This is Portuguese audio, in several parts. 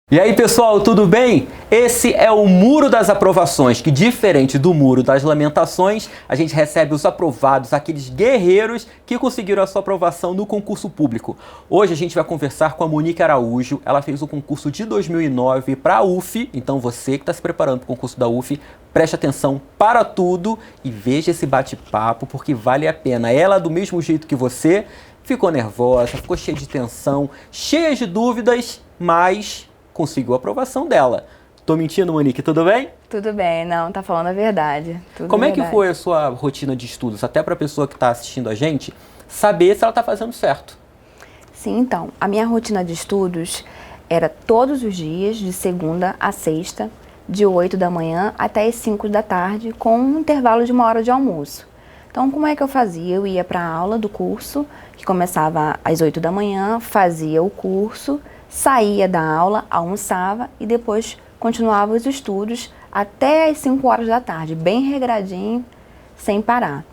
E aí pessoal, tudo bem? Esse é o Muro das Aprovações, que diferente do Muro das Lamentações, a gente recebe os aprovados, aqueles guerreiros que conseguiram a sua aprovação no concurso público. Hoje a gente vai conversar com a Monique Araújo, ela fez o concurso de 2009 para a UF, então você que está se preparando para o concurso da UF, preste atenção para tudo e veja esse bate-papo, porque vale a pena. Ela, do mesmo jeito que você, ficou nervosa, ficou cheia de tensão, cheia de dúvidas, mas conseguiu a aprovação dela. Tô mentindo, Monique, tudo bem? Tudo bem, não, tá falando a verdade. Como é que foi a sua rotina de estudos? Até para a pessoa que está assistindo a gente saber se ela está fazendo certo. Sim, então, a minha rotina de estudos era todos os dias, de segunda a sexta, de 8 da manhã até as 5 da tarde, com um intervalo de 1 hora de almoço. Então, como é que eu fazia? Eu ia para a aula do curso, que começava às 8 da manhã, fazia o curso, saía da aula, almoçava e depois continuava os estudos até as 5 horas da tarde, bem regradinho, sem parar.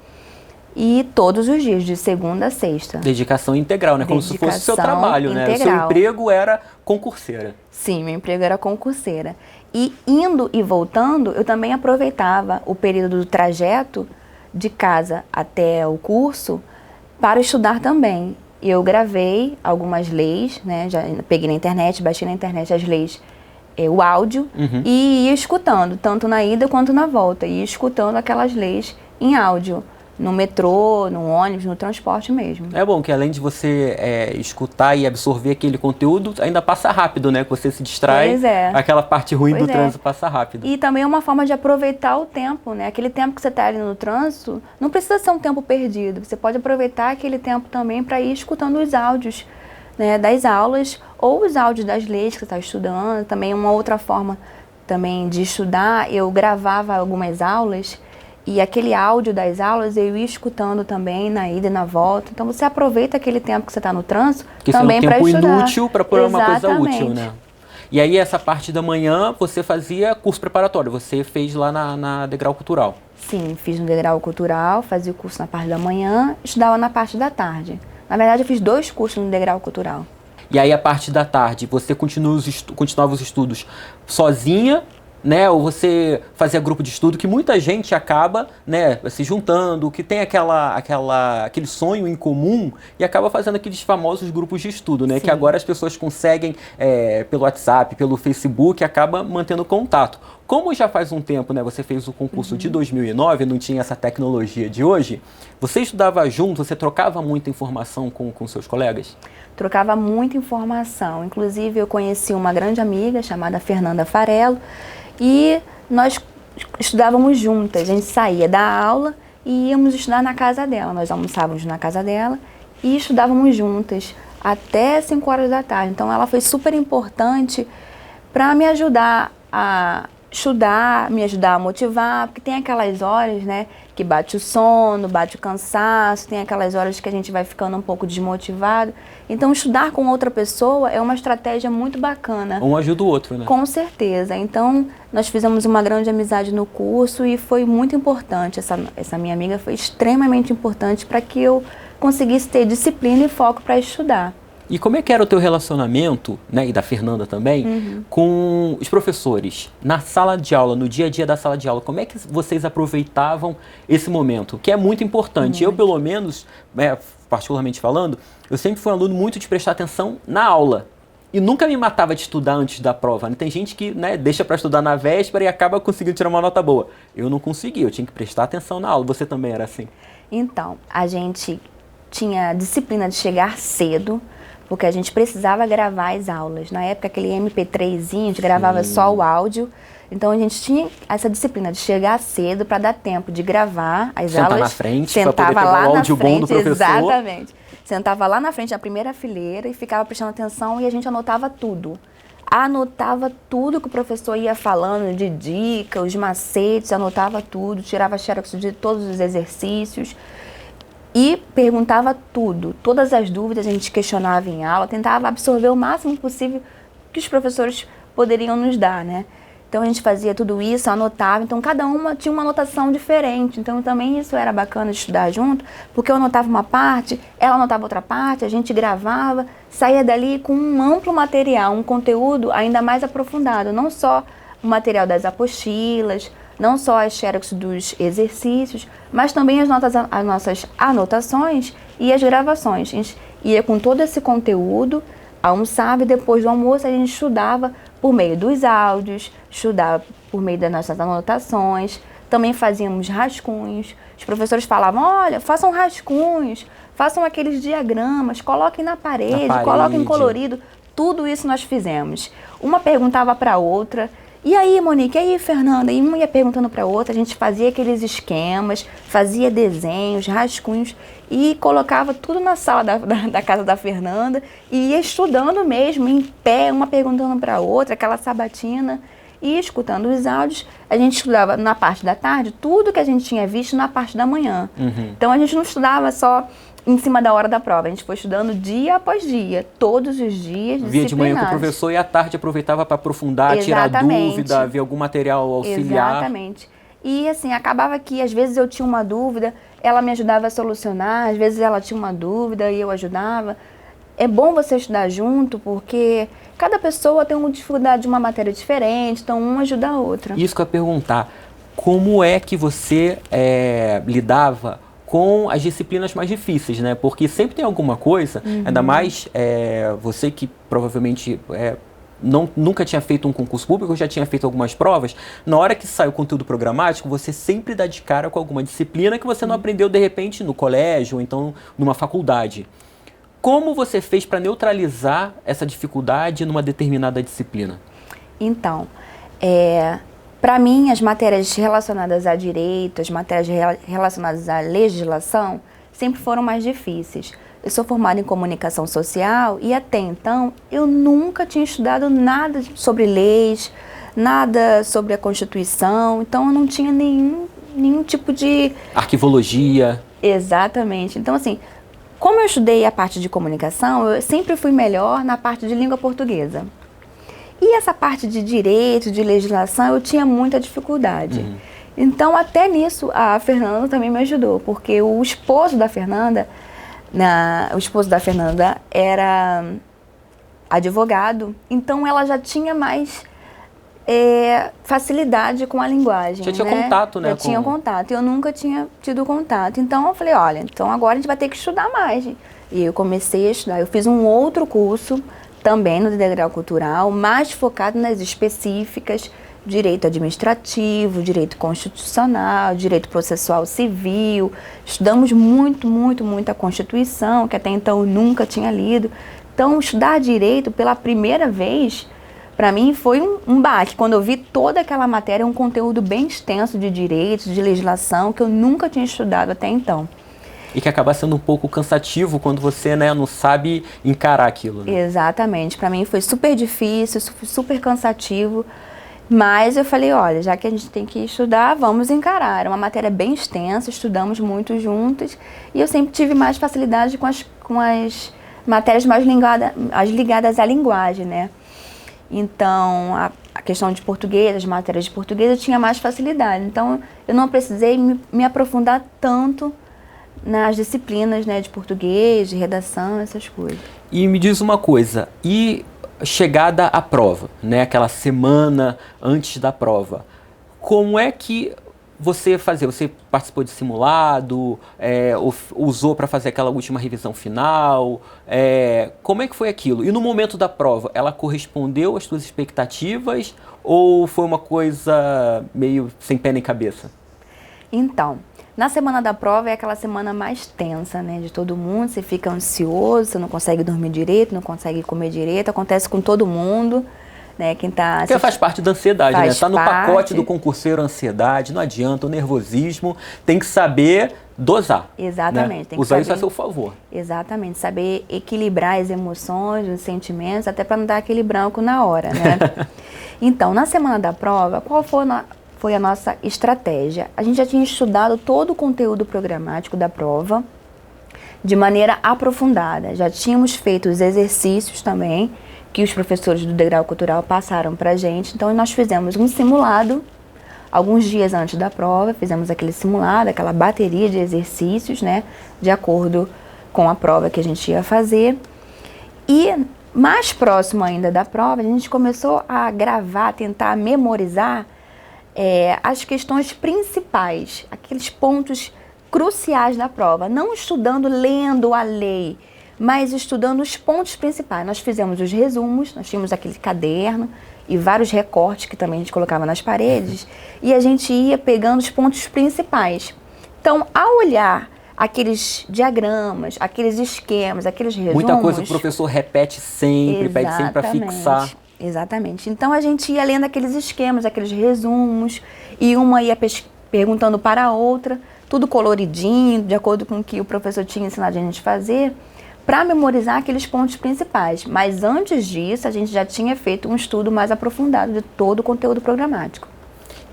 E todos os dias, de segunda a sexta. Dedicação integral, né? Como se fosse o seu trabalho, né? O seu emprego era concurseira. Sim, meu emprego era concurseira. E indo e voltando, eu também aproveitava o período do trajeto de casa até o curso para estudar também. Eu gravei algumas leis, né? Já peguei na internet, baixei na internet as leis, o áudio, e ia escutando, tanto na ida quanto na volta. Ia escutando aquelas leis em áudio, no metrô, no ônibus, no transporte mesmo. É bom que além de você escutar e absorver aquele conteúdo, ainda passa rápido, né? Que você se distrai, pois é. Aquela parte ruim do trânsito passa rápido. E também é uma forma de aproveitar o tempo, né? Aquele tempo que você está ali no trânsito, não precisa ser um tempo perdido. Você pode aproveitar aquele tempo também para ir escutando os áudios, né, das aulas ou os áudios das leis que você está estudando. Também uma outra forma também de estudar, eu gravava algumas aulas e aquele áudio das aulas eu ia escutando também na ida e na volta. Então você aproveita aquele tempo que você está no trânsito também para estudar. Tempo inútil para pôr uma coisa útil, né? E aí essa parte da manhã você fazia curso preparatório, você fez lá na Degrau Cultural? Sim, fiz no Degrau Cultural, fazia o curso na parte da manhã, estudava na parte da tarde. Na verdade eu fiz 2 cursos no Degrau Cultural. E aí a parte da tarde você continuava os estudos sozinha, né? Ou você fazia grupo de estudo, que muita gente acaba, né, se juntando, que tem aquele sonho em comum e acaba fazendo aqueles famosos grupos de estudo, né? Sim. Que agora as pessoas conseguem, pelo WhatsApp, pelo Facebook, acaba mantendo contato. Como já faz um tempo, né, você fez o concurso de 2009, não tinha essa tecnologia de hoje, você estudava junto, você trocava muita informação com seus colegas? Trocava muita informação. Inclusive, eu conheci uma grande amiga chamada Fernanda Farello, e nós estudávamos juntas. A gente saía da aula e íamos estudar na casa dela. Nós almoçávamos na casa dela e estudávamos juntas até 5 horas da tarde. Então ela foi super importante para me ajudar a estudar, me ajudar a motivar, porque tem aquelas horas, né, que bate o sono, bate o cansaço, tem aquelas horas que a gente vai ficando um pouco desmotivado. Então, estudar com outra pessoa é uma estratégia muito bacana. Um ajuda o outro, né? Com certeza. Então, nós fizemos uma grande amizade no curso e foi muito importante. Essa minha amiga foi extremamente importante para que eu conseguisse ter disciplina e foco para estudar. E como é que era o teu relacionamento, né, e da Fernanda também, com os professores? Na sala de aula, no dia a dia da sala de aula, como é que vocês aproveitavam esse momento? Que é muito importante. Eu, pelo menos, particularmente falando, eu sempre fui um aluno muito de prestar atenção na aula. E nunca me matava de estudar antes da prova. Tem gente que, né, deixa para estudar na véspera e acaba conseguindo tirar uma nota boa. Eu não consegui, eu tinha que prestar atenção na aula. Você também era assim? Então, a gente tinha a disciplina de chegar cedo, porque a gente precisava gravar as aulas. Na época, aquele MP3zinho, a gente gravava só o áudio. Então, a gente tinha essa disciplina de chegar cedo para dar tempo de gravar as aulas. Sentar na frente, sentava para poder pegar o áudio bom do professor. Exatamente. Sentava lá na frente, na primeira fileira, e ficava prestando atenção e a gente anotava tudo. Anotava tudo que o professor ia falando, de dica, os macetes, anotava tudo, tirava xerox de todos os exercícios. E perguntava tudo, todas as dúvidas a gente questionava em aula, tentava absorver o máximo possível que os professores poderiam nos dar, né? Então a gente fazia tudo isso, anotava, então cada uma tinha uma anotação diferente, então também isso era bacana de estudar junto, porque eu anotava uma parte, ela anotava outra parte, a gente gravava, saía dali com um amplo material, um conteúdo ainda mais aprofundado, não só o material das apostilas, não só as xerox dos exercícios, mas também as nossas anotações e as gravações. A gente ia com todo esse conteúdo, almoçava e depois do almoço a gente estudava por meio dos áudios, estudava por meio das nossas anotações, também fazíamos rascunhos. Os professores falavam, olha, façam rascunhos, façam aqueles diagramas, coloquem na parede, coloquem colorido. Tudo isso nós fizemos. Uma perguntava para a outra, e aí, Monique, e aí, Fernanda? E uma ia perguntando para a outra, a gente fazia aqueles esquemas, fazia desenhos, rascunhos e colocava tudo na sala da casa da Fernanda e ia estudando mesmo, em pé, uma perguntando para a outra, aquela sabatina, e escutando os áudios. A gente estudava na parte da tarde tudo que a gente tinha visto na parte da manhã. Então a gente não estudava só em cima da hora da prova, a gente foi estudando dia após dia, todos os dias, via de manhã com o professor e à tarde aproveitava para aprofundar, tirar dúvida, ver algum material auxiliar. Exatamente. E assim, acabava que às vezes eu tinha uma dúvida, ela me ajudava a solucionar, às vezes ela tinha uma dúvida e eu ajudava. É bom você estudar junto, porque cada pessoa tem uma dificuldade de uma matéria diferente, então uma ajuda a outra. Isso que eu ia perguntar, como é que você lidava com as disciplinas mais difíceis, né? Porque sempre tem alguma coisa, ainda mais você que provavelmente nunca tinha feito um concurso público, já tinha feito algumas provas, na hora que sai o conteúdo programático, você sempre dá de cara com alguma disciplina que você não aprendeu de repente no colégio ou então numa faculdade. Como você fez para neutralizar essa dificuldade numa determinada disciplina? Então, para mim, as matérias relacionadas a direito, as matérias relacionadas à legislação, sempre foram mais difíceis. Eu sou formada em comunicação social e até então eu nunca tinha estudado nada sobre leis, nada sobre a Constituição, então eu não tinha nenhum tipo de... Arquivologia. Exatamente. Então, assim, como eu estudei a parte de comunicação, eu sempre fui melhor na parte de língua portuguesa. E essa parte de direito, de legislação, eu tinha muita dificuldade. Então, até nisso, a Fernanda também me ajudou, porque o esposo da Fernanda era advogado, então ela já tinha mais facilidade com a linguagem. Já tinha contato, né? Já tinha contato, e eu nunca tinha tido contato. Então, eu falei, olha, então agora a gente vai ter que estudar mais. E eu comecei a estudar. Eu fiz um outro curso, também no Integral Cultural, mais focado nas específicas, direito administrativo, direito constitucional, direito processual civil. Estudamos muito a Constituição, que até então eu nunca tinha lido. Então, estudar direito pela primeira vez, para mim, foi um baque. Quando eu vi toda aquela matéria, um conteúdo bem extenso de direito, de legislação, que eu nunca tinha estudado até então. E que acaba sendo um pouco cansativo quando você, né, não sabe encarar aquilo. Né? Exatamente. Para mim foi super difícil, super cansativo. Mas eu falei, olha, já que a gente tem que estudar, vamos encarar. Era uma matéria bem extensa, estudamos muito juntos. E eu sempre tive mais facilidade com as matérias mais ligadas à linguagem, né? Então, a questão de português, as matérias de português, eu tinha mais facilidade. Então, eu não precisei me aprofundar tanto nas disciplinas, né, de português, de redação, essas coisas. E me diz uma coisa, e chegada à prova, né, aquela semana antes da prova, como é que você fazia? Você participou de simulado, usou para fazer aquela última revisão final? Como é que foi aquilo? E no momento da prova, ela correspondeu às suas expectativas ou foi uma coisa meio sem pé nem cabeça? Então, na semana da prova é aquela semana mais tensa, né, de todo mundo. Você fica ansioso, você não consegue dormir direito, não consegue comer direito. Acontece com todo mundo, né, quem tá... Porque faz parte da ansiedade, né? Tá no pacote do concurseiro a ansiedade, não adianta, o nervosismo, tem que saber dosar. Exatamente. Né? Tem que usar saber, isso a seu favor. Exatamente, saber equilibrar as emoções, os sentimentos, até para não dar aquele branco na hora, né? Então, na semana da prova, qual foi a nossa estratégia? A gente já tinha estudado todo o conteúdo programático da prova de maneira aprofundada. Já tínhamos feito os exercícios também. que os professores do degrau cultural passaram para a gente. Então, nós fizemos um simulado, alguns dias antes da prova, fizemos aquele simulado, aquela bateria de exercícios, né, de acordo com a prova que a gente ia fazer. E mais próximo ainda da prova, a gente começou a gravar, tentar memorizar as questões principais, aqueles pontos cruciais da prova, não estudando, lendo a lei, mas estudando os pontos principais. Nós fizemos os resumos, nós tínhamos aquele caderno e vários recortes que também a gente colocava nas paredes, e a gente ia pegando os pontos principais. Então, ao olhar aqueles diagramas, aqueles esquemas, aqueles resumos... Muita coisa que o professor repete sempre, pede sempre para fixar. Exatamente. Então, a gente ia lendo aqueles esquemas, aqueles resumos, e uma ia perguntando para a outra, tudo coloridinho, de acordo com o que o professor tinha ensinado a gente a fazer, para memorizar aqueles pontos principais. Mas antes disso, a gente já tinha feito um estudo mais aprofundado de todo o conteúdo programático.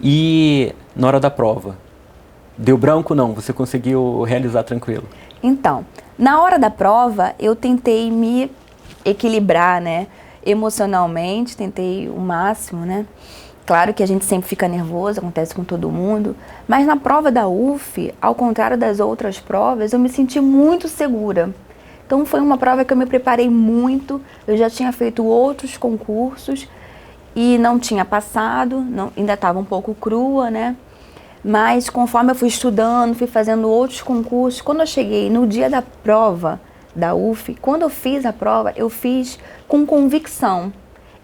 E na hora da prova? Deu branco, não? Você conseguiu realizar tranquilo? Então, na hora da prova, eu tentei me equilibrar, né? Emocionalmente, tentei o máximo, né? Claro que a gente sempre fica nervoso, acontece com todo mundo, mas na prova da UF, ao contrário das outras provas, eu me senti muito segura. Então foi uma prova que eu me preparei muito, eu já tinha feito outros concursos e não tinha passado, ainda estava um pouco crua, né? Mas conforme eu fui estudando, fui fazendo outros concursos, quando eu cheguei no dia da prova da UF, quando eu fiz a prova, eu fiz com convicção.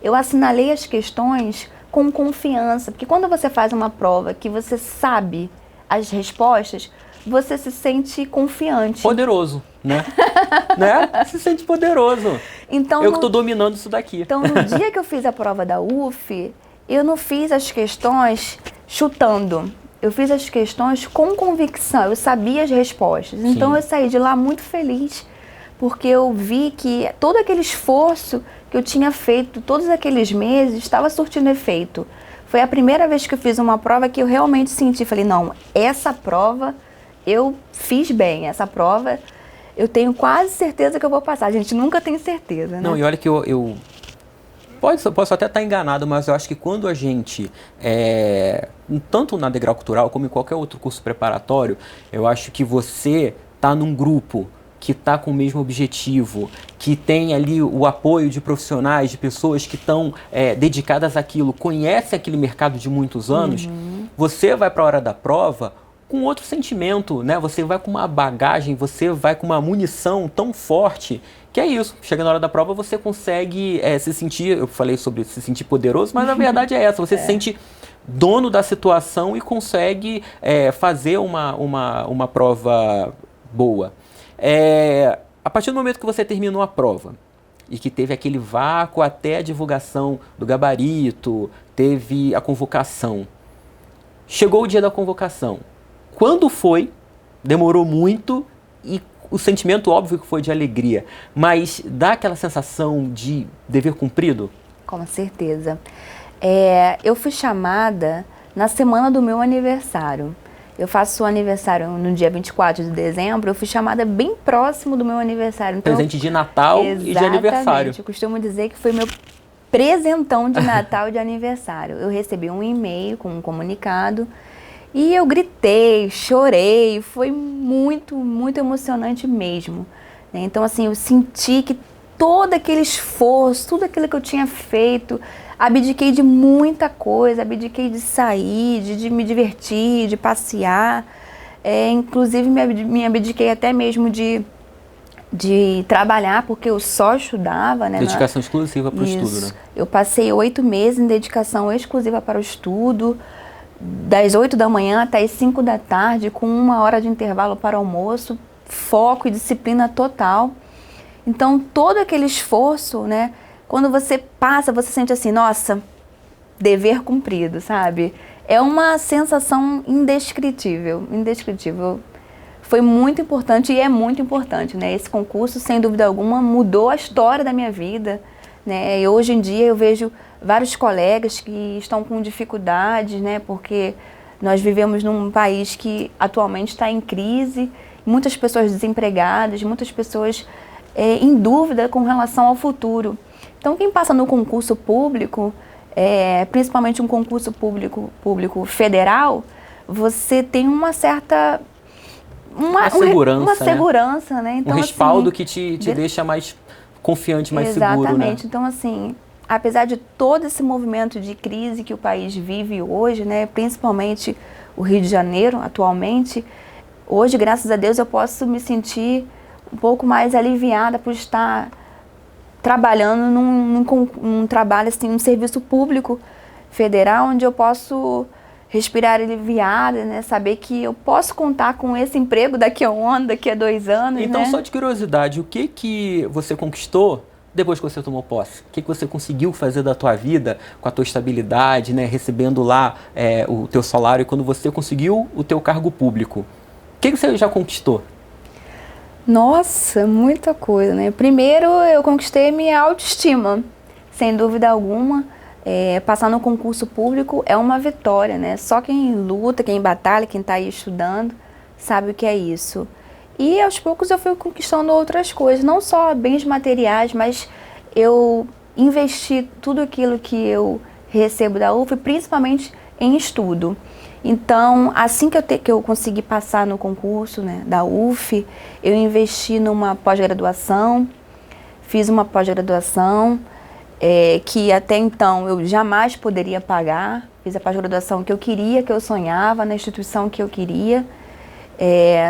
Eu assinalei as questões com confiança, porque quando você faz uma prova que você sabe as respostas, você se sente confiante. Poderoso, né? Né? Se sente poderoso. Então, eu que estou dominando isso daqui. Então, no dia que eu fiz a prova da UF, eu não fiz as questões chutando. Eu fiz as questões com convicção, eu sabia as respostas. Então, eu saí de lá muito feliz, porque eu vi que todo aquele esforço que eu tinha feito todos aqueles meses estava surtindo efeito. Foi a primeira vez que eu fiz uma prova que eu realmente senti, falei, não, essa prova eu fiz bem, essa prova eu tenho quase certeza que eu vou passar. A gente nunca tem certeza, né? Não, e olha que eu posso até estar enganado, mas eu acho que quando a gente, tanto na Degrau Cultural como em qualquer outro curso preparatório, eu acho que você está num grupo que está com o mesmo objetivo, que tem ali o apoio de profissionais, de pessoas que estão dedicadas àquilo, conhece aquele mercado de muitos anos, você vai para a hora da prova com outro sentimento, né? Você vai com uma bagagem, você vai com uma munição tão forte, que é isso. Chega na hora da prova, você consegue se sentir, eu falei sobre se sentir poderoso, mas a verdade é essa, você se sente dono da situação e consegue fazer uma prova boa. A partir do momento que você terminou a prova e que teve aquele vácuo até a divulgação do gabarito, teve a convocação, chegou o dia da convocação. Quando foi, demorou muito e o sentimento óbvio que foi de alegria, mas dá aquela sensação de dever cumprido? Com certeza. Eu fui chamada na semana do meu aniversário. Eu faço aniversário no dia 24 de dezembro, eu fui chamada bem próximo do meu aniversário. Então, presente de Natal e de aniversário. Eu costumo dizer que foi meu presentão de Natal e de aniversário. Eu recebi um e-mail com um comunicado e eu gritei, chorei, foi muito, muito emocionante mesmo. Então, assim, eu senti que todo aquele esforço, tudo aquilo que eu tinha feito, abdiquei de muita coisa, abdiquei de sair, de me divertir, de passear. Inclusive, me abdiquei até mesmo de trabalhar, porque eu só estudava, né? Dedicação exclusiva para o estudo, né? Eu passei 8 meses em dedicação exclusiva para o estudo, das 8 da manhã até as 5 da tarde, com 1 hora de intervalo para almoço, foco e disciplina total. Então, todo aquele esforço, né? Quando você passa, você sente assim, nossa, dever cumprido, sabe? É uma sensação indescritível, indescritível. Foi muito importante e é muito importante, né? Esse concurso, sem dúvida alguma, mudou a história da minha vida, né? E hoje em dia eu vejo vários colegas que estão com dificuldades, né? Porque nós vivemos num país que atualmente está em crise, muitas pessoas desempregadas, muitas pessoas em dúvida com relação ao futuro. Então, Então, quem passa no concurso público, principalmente um concurso público federal, você tem uma certa... Uma segurança, uma segurança, né? Então, um respaldo assim, que te deixa mais confiante, mais seguro, né? Exatamente. Então, assim, apesar de todo esse movimento de crise que o país vive hoje, né, principalmente o Rio de Janeiro, atualmente, hoje, graças a Deus, eu posso me sentir um pouco mais aliviada por estar trabalhando num trabalho, assim, um serviço público federal, onde eu posso respirar aliviada, né, saber que eu posso contar com esse emprego daqui a um ano, daqui a 2 anos, Então, né? só de curiosidade, o que você conquistou depois que você tomou posse? O que você conseguiu fazer da tua vida com a tua estabilidade, né, recebendo lá o teu salário, e quando você conseguiu o teu cargo público? O que você já conquistou? Nossa, muita coisa, né? Primeiro, eu conquistei minha autoestima, sem dúvida alguma. Passar no concurso público é uma vitória, né? Só quem luta, quem batalha, quem está aí estudando, sabe o que é isso. E aos poucos eu fui conquistando outras coisas, não só bens materiais, mas eu investi tudo aquilo que eu recebo da UF, principalmente em estudo. Então, assim que eu consegui passar no concurso, né, da UF, eu investi numa pós-graduação, fiz uma pós-graduação que até então eu jamais poderia pagar, fiz a pós-graduação que eu queria, que eu sonhava, na instituição que eu queria.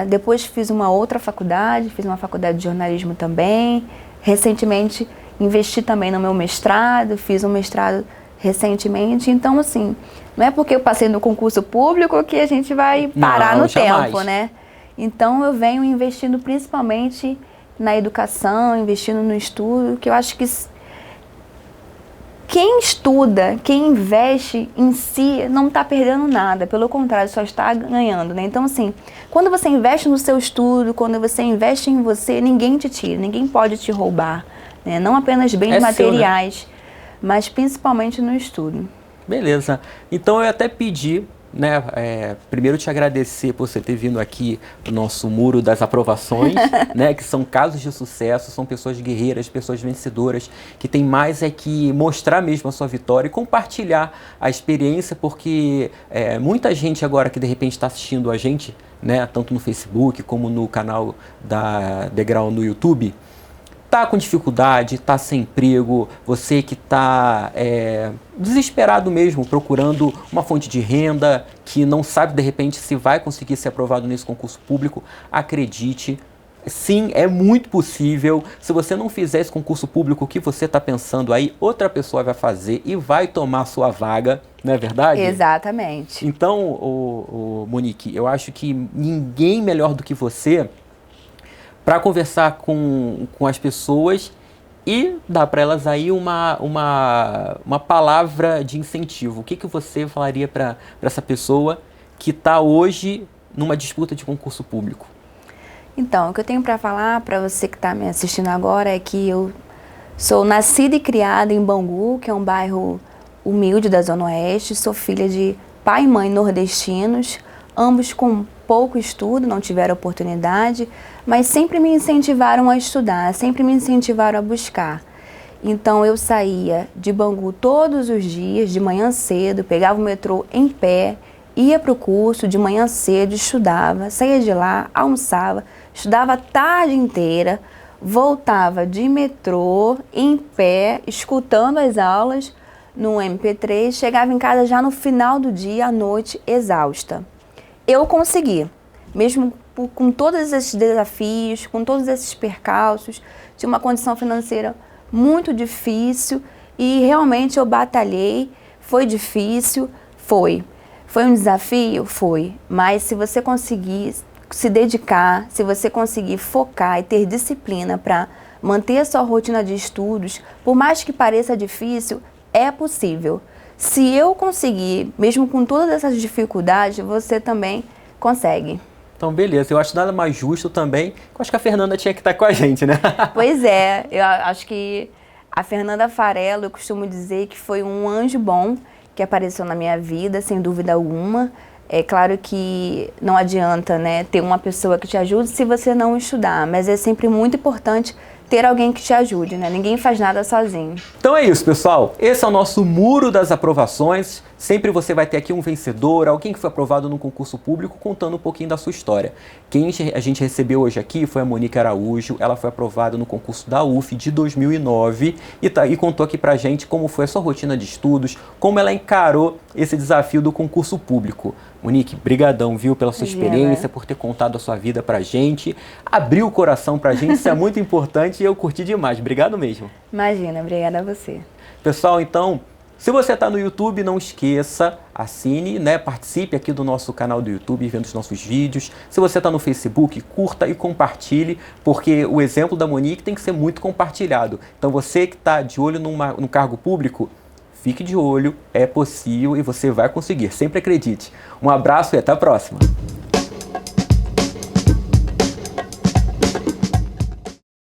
Depois fiz uma outra faculdade, fiz uma faculdade de jornalismo também. Recentemente investi também no meu mestrado, fiz um mestrado recentemente. Então, assim, não é porque eu passei no concurso público que a gente vai parar no tempo, né? Então, eu venho investindo principalmente na educação, investindo no estudo, que eu acho que quem estuda, quem investe em si, não está perdendo nada, pelo contrário, só está ganhando, né? Então, assim, quando você investe no seu estudo, quando você investe em você, ninguém te tira, ninguém pode te roubar, né? Não apenas bens materiais, seu, né? Mas principalmente no estudo. Beleza. Então, eu até pedi, né, primeiro te agradecer por você ter vindo aqui no nosso Muro das Aprovações, né, que são casos de sucesso, são pessoas guerreiras, pessoas vencedoras, que tem mais que mostrar mesmo a sua vitória e compartilhar a experiência, porque muita gente agora que de repente está assistindo a gente, né, tanto no Facebook como no canal da Degrau no YouTube, tá com dificuldade, tá sem emprego, você que tá desesperado mesmo, procurando uma fonte de renda, que não sabe de repente se vai conseguir ser aprovado nesse concurso público, acredite, sim, é muito possível. Se você não fizer esse concurso público, o que você está pensando aí, outra pessoa vai fazer e vai tomar a sua vaga, não é verdade? Exatamente. Então, Monique, eu acho que ninguém melhor do que você para conversar com as pessoas e dar para elas aí uma palavra de incentivo. O que você falaria para essa pessoa que está hoje numa disputa de concurso público? Então, o que eu tenho para falar para você que está me assistindo agora é que eu sou nascida e criada em Bangu, que é um bairro humilde da Zona Oeste. Sou filha de pai e mãe nordestinos, ambos com pouco estudo, não tiveram oportunidade, mas sempre me incentivaram a estudar, sempre me incentivaram a buscar. Então eu saía de Bangu todos os dias, de manhã cedo, pegava o metrô em pé, ia para o curso de manhã cedo, estudava, saía de lá, almoçava, estudava a tarde inteira, voltava de metrô em pé, escutando as aulas no MP3, chegava em casa já no final do dia, à noite, exausta. Eu consegui, mesmo com todos esses desafios, com todos esses percalços, tinha uma condição financeira muito difícil e realmente eu batalhei. Foi difícil? Foi. Foi um desafio? Foi. Mas se você conseguir se dedicar, se você conseguir focar e ter disciplina para manter a sua rotina de estudos, por mais que pareça difícil, é possível. Se eu conseguir, mesmo com todas essas dificuldades, você também consegue. Então, beleza. Eu acho nada mais justo também, eu acho que a Fernanda tinha que estar com a gente, né? Pois é. Eu acho que a Fernanda Farello, eu costumo dizer que foi um anjo bom que apareceu na minha vida, sem dúvida alguma. É claro que não adianta, né, ter uma pessoa que te ajude se você não estudar, mas é sempre muito importante ter alguém que te ajude, né? Ninguém faz nada sozinho. Então é isso, pessoal. Esse é o nosso muro das aprovações. Sempre você vai ter aqui um vencedor, alguém que foi aprovado no concurso público, contando um pouquinho da sua história. Quem a gente recebeu hoje aqui foi a Monique Araújo. Ela foi aprovada no concurso da UF de 2009 e contou aqui pra gente como foi a sua rotina de estudos, como ela encarou esse desafio do concurso público. Monique, brigadão, viu, pela sua experiência, por ter contado a sua vida pra gente, abriu o coração pra gente, isso é muito importante e eu curti demais. Obrigado mesmo. Imagina, obrigada a você. Pessoal, então, se você está no YouTube, não esqueça, assine, né? Participe aqui do nosso canal do YouTube, vendo os nossos vídeos. Se você está no Facebook, curta e compartilhe, porque o exemplo da Monique tem que ser muito compartilhado. Então você que está de olho num cargo público, fique de olho, é possível e você vai conseguir, sempre acredite. Um abraço e até a próxima!